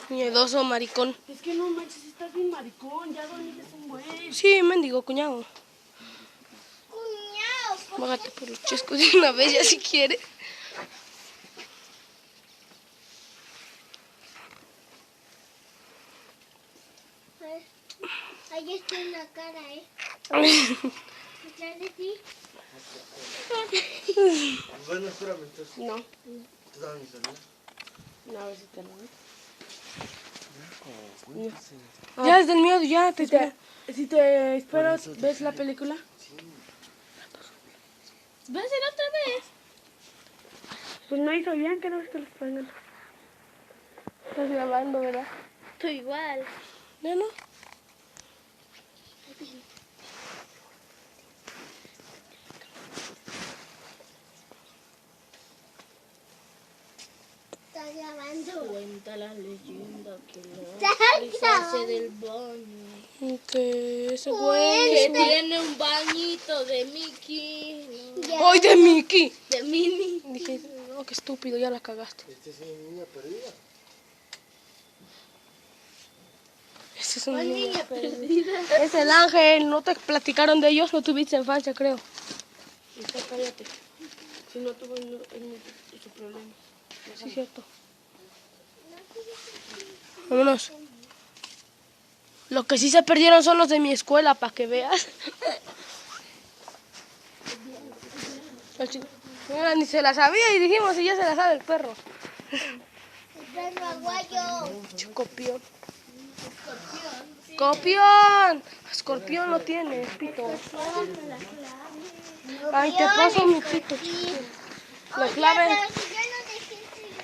Miedoso, maricón. Es que no manches, estás bien maricón, ya dormiste un buen. Sí, mendigo, cuñado. Cuñado. Bájate por los chescos de una vez ya si quiere. Ahí está en la cara, Detrás de ti. Bueno, espérame, entonces. No, ¿Tú dabas mi celular? no, a ver si te lo doy. Ya es del miedo, ya te espero. Si te espero, ¿ves la película? ¿Vas a hacer otra vez? Pues no hizo bien que no es que los pongan. Estás grabando, ¿verdad? Tú igual. Ya no. Está grabando. Cuenta la leyenda que Está hace del baño. Que ese güey. Que tiene un bañito de Mickey. ¡Ay, de Mickey! De Minnie. Dije, no, qué estúpido, ya la cagaste. Esta es una niña perdida. Ese es un ¿Cuál niño. niña perdida? Es el ángel, ¿no te platicaron de ellos? No tuviste infancia, creo. Está, cállate. Si no tuvo es su problema. Sí, es cierto. Vámonos. Los que sí se perdieron son los de mi escuela, para que veas. Mira, ni se la sabía y dijimos, y ya se la sabe el perro. El perro aguayo. Copión. ¡Copión! Escorpión no tiene, pito. Ay, te paso mi pito. La clave. Pero si yo no dejé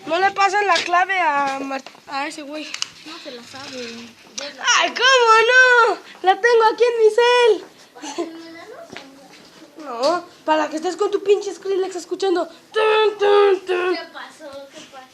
No le pasen la clave a ese güey. No se la sabe. ¡Ay, cómo no! La tengo aquí en mi cel. No, para que estés con tu pinche Skrillex escuchando. Tun, tun, tun. ¿Qué pasó? ¿Qué pasó?